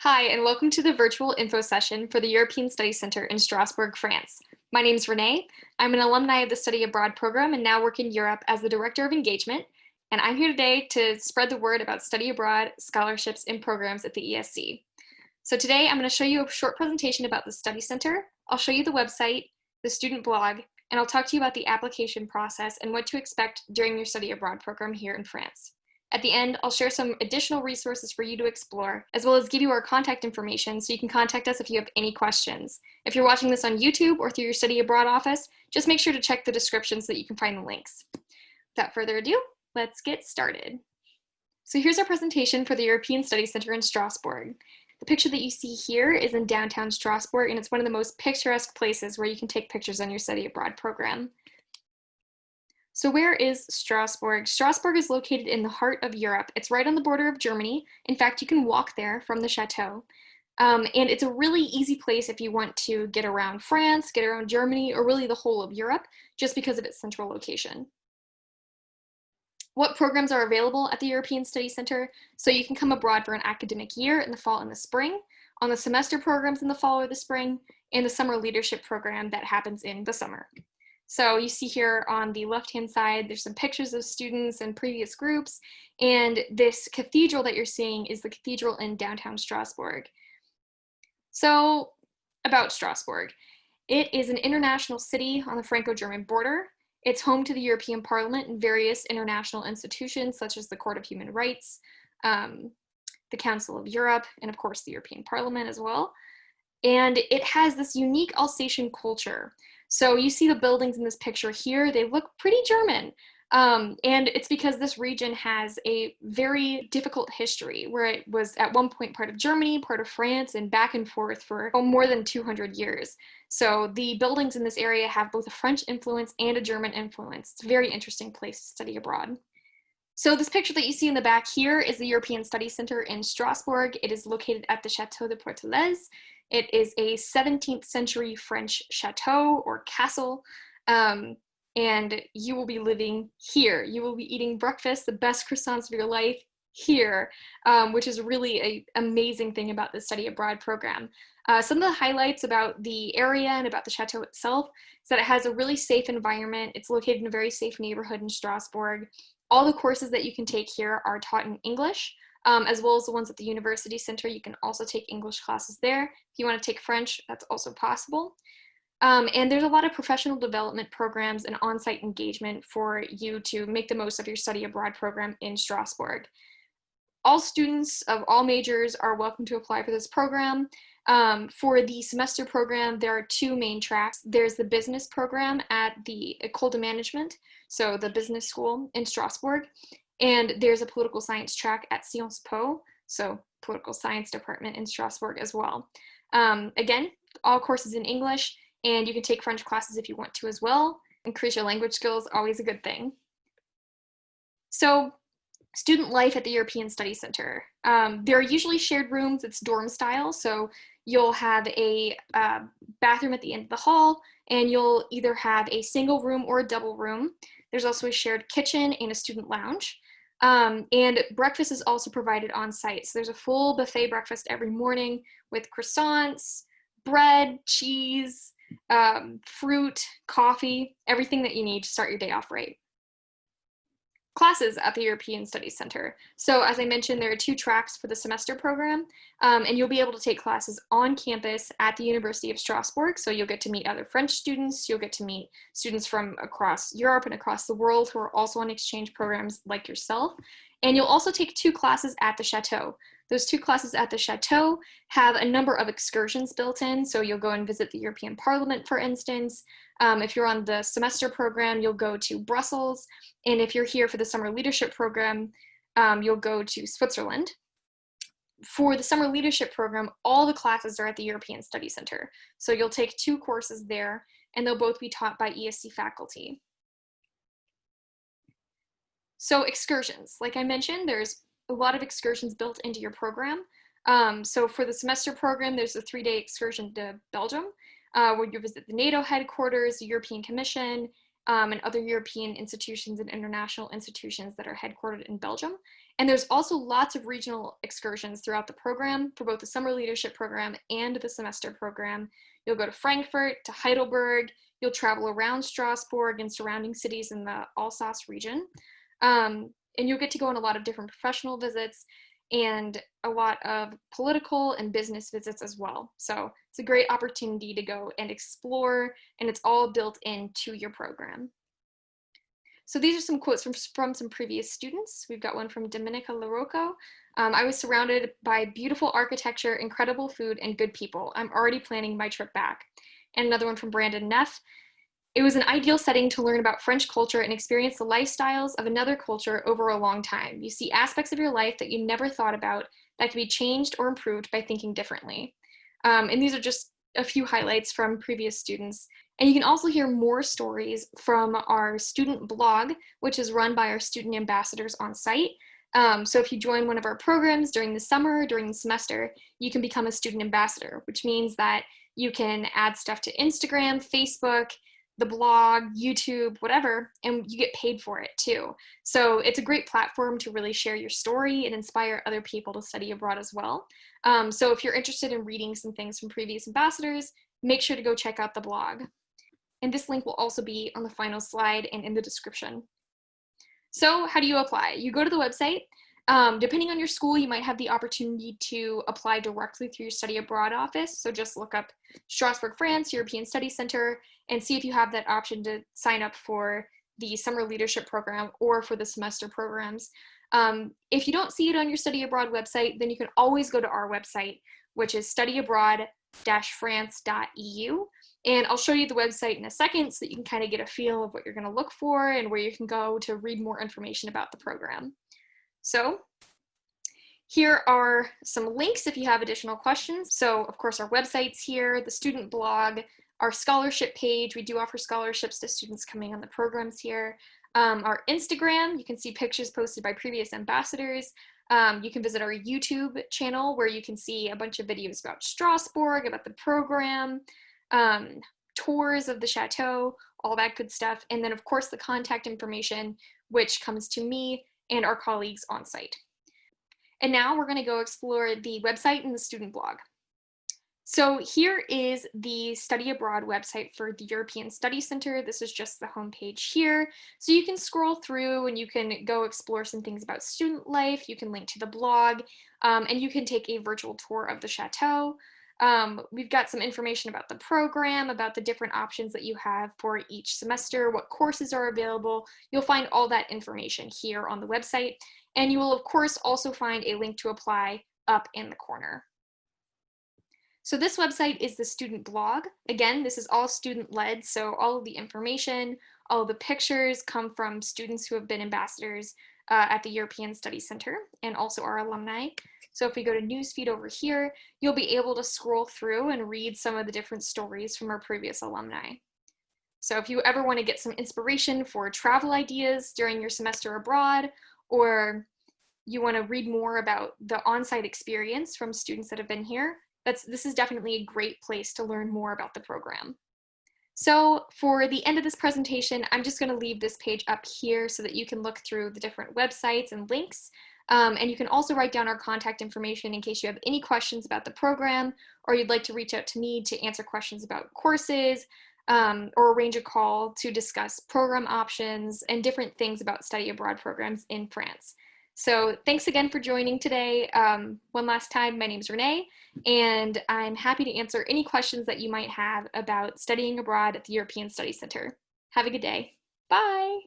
Hi, and welcome to the virtual info session for the European Studies Center in Strasbourg, France. My name is Renee. I'm an alumni of the Study Abroad program and now work in Europe as the Director of Engagement. And I'm here today to spread the word about study abroad, scholarships, and programs at the ESC. So today I'm going to show you a short presentation about the Study Center. I'll show you the website, the student blog, and I'll talk to you about the application process and what to expect during your study abroad program here in France. At the end, I'll share some additional resources for you to explore, as well as give you our contact information so you can contact us if you have any questions. If you're watching this on YouTube or through your study abroad office, just make sure to check the description so that you can find the links. Without further ado, let's get started. So here's our presentation for the European Studies Center in Strasbourg. The picture that you see here is in downtown Strasbourg, and it's one of the most picturesque places where you can take pictures on your study abroad program. So where is Strasbourg? Strasbourg is located in the heart of Europe. It's right on the border of Germany. In fact, you can walk there from the chateau. And it's a really easy place if you want to get around France, get around Germany, or really the whole of Europe, just because of its central location. What programs are available at the European Study Center? So you can come abroad for an academic year in the fall and the spring, on the semester programs in the fall or the spring, and the summer leadership program that happens in the summer. So you see here on the left-hand side, there's some pictures of students and previous groups, and this cathedral that you're seeing is the cathedral in downtown Strasbourg. So about Strasbourg, it is an international city on the Franco-German border. It's home to the European Parliament and various international institutions such as the Court of Human Rights, the Council of Europe, and of course the European Parliament as well. And it has this unique Alsatian culture. So you see the buildings in this picture here, they look pretty German. And it's because this region has a very difficult history where it was at one point part of Germany, part of France, and back and forth for more than 200 years. So the buildings in this area have both a French influence and a German influence. It's a very interesting place to study abroad. So this picture that you see in the back here is the European Study Center in Strasbourg. It is located at the Chateau de Portelez. It is a 17th century French chateau or castle, and you will be living here. You will be eating breakfast, the best croissants of your life here, which is really an amazing thing about the study abroad program. Some of the highlights about the area and about the chateau itself is that it has a really safe environment. It's located in a very safe neighborhood in Strasbourg. All the courses that you can take here are taught in English. As well as the ones at the University Center. You can also take English classes there. If you want to take French, that's also possible. And there's a lot of professional development programs and on-site engagement for you to make the most of your study abroad program in Strasbourg. All students of all majors are welcome to apply for this program. For the semester program, there are two main tracks. There's the business program at the École de Management, so the business school in Strasbourg. And there's a political science track at Sciences Po, so political science department in Strasbourg as well. Again, all courses in English, and you can take French classes if you want to as well. Increase your language skills, always a good thing. So student life at the European Study Center. There are usually shared rooms, it's dorm style, so you'll have a bathroom at the end of the hall, and you'll either have a single room or a double room. There's also a shared kitchen and a student lounge. And breakfast is also provided on site. So there's a full buffet breakfast every morning with croissants, bread, cheese, fruit, coffee, everything that you need to start your day off right. Classes at the European Studies Center. So as I mentioned, there are two tracks for the semester program, and you'll be able to take classes on campus at the University of Strasbourg. So you'll get to meet other French students, you'll get to meet students from across Europe and across the world who are also on exchange programs like yourself. And you'll also take two classes at the Chateau. Those two classes at the Chateau have a number of excursions built in. So you'll go and visit the European Parliament, for instance. If you're on the semester program, you'll go to Brussels. And if you're here for the summer leadership program, you'll go to Switzerland. For the summer leadership program, all the classes are at the European Study Center. So you'll take two courses there, and they'll both be taught by ESC faculty. So excursions, like I mentioned, there's a lot of excursions built into your program. So for the semester program, there's a 3-day excursion to Belgium, where you visit the NATO headquarters, the European Commission, and other European institutions and international institutions that are headquartered in Belgium. And there's also lots of regional excursions throughout the program for both the summer leadership program and the semester program. You'll go to Frankfurt, to Heidelberg, you'll travel around Strasbourg and surrounding cities in the Alsace region. And you'll get to go on a lot of different professional visits and a lot of political and business visits as well. So it's a great opportunity to go and explore, and it's all built into your program. So these are some quotes from some previous students. We've got one from Dominica LaRocco. I was surrounded by beautiful architecture, incredible food, and good people. I'm already planning my trip back. And another one from Brandon Neff. It was an ideal setting to learn about French culture and experience the lifestyles of another culture over a long time. You see aspects of your life that you never thought about that can be changed or improved by thinking differently. And these are just a few highlights from previous students. And you can also hear more stories from our student blog, which is run by our student ambassadors on site. So if you join one of our programs during the summer, during the semester, you can become a student ambassador, which means that you can add stuff to Instagram, Facebook, the blog, YouTube, whatever, and you get paid for it too. So it's a great platform to really share your story and inspire other people to study abroad as well. So if you're interested in reading some things from previous ambassadors, make sure to go check out the blog. And this link will also be on the final slide and in the description. So how do you apply? You go to the website. Depending on your school, you might have the opportunity to apply directly through your study abroad office. So just look up Strasbourg, France, European Study Center, and see if you have that option to sign up for the summer leadership program or for the semester programs. If you don't see it on your study abroad website, then you can always go to our website, which is studyabroad-france.eu. And I'll show you the website in a second so that you can kind of get a feel of what you're going to look for and where you can go to read more information about the program. So here are some links if you have additional questions. So of course our website's here, the student blog, our scholarship page. We do offer scholarships to students coming on the programs here. Our Instagram, you can see pictures posted by previous ambassadors. You can visit our YouTube channel where you can see a bunch of videos about Strasbourg, about the program, tours of the chateau, all that good stuff. And then of course the contact information, which comes to me and our colleagues on site. And now we're going to go explore the website and the student blog. So here is the Study Abroad website for the European Study Center. This is just the homepage here. So you can scroll through and you can go explore some things about student life. You can link to the blog, and you can take a virtual tour of the chateau. We've got some information about the program, about the different options that you have for each semester, what courses are available. You'll find all that information here on the website. And you will, of course, also find a link to apply up in the corner. So this website is the student blog. Again, this is all student-led, so all of the information, all of the pictures come from students who have been ambassadors at the European Study Center and also our alumni. So if we go to newsfeed over here, you'll be able to scroll through and read some of the different stories from our previous alumni. So if you ever want to get some inspiration for travel ideas during your semester abroad, or you want to read more about the on-site experience from students that have been here, this is definitely a great place to learn more about the program. So for the end of this presentation, I'm just going to leave this page up here so that you can look through the different websites and links. And you can also write down our contact information in case you have any questions about the program, or you'd like to reach out to me to answer questions about courses, or arrange a call to discuss program options and different things about study abroad programs in France. So thanks again for joining today. One last time, my name is Renee, and I'm happy to answer any questions that you might have about studying abroad at the European Study Center. Have a good day. Bye.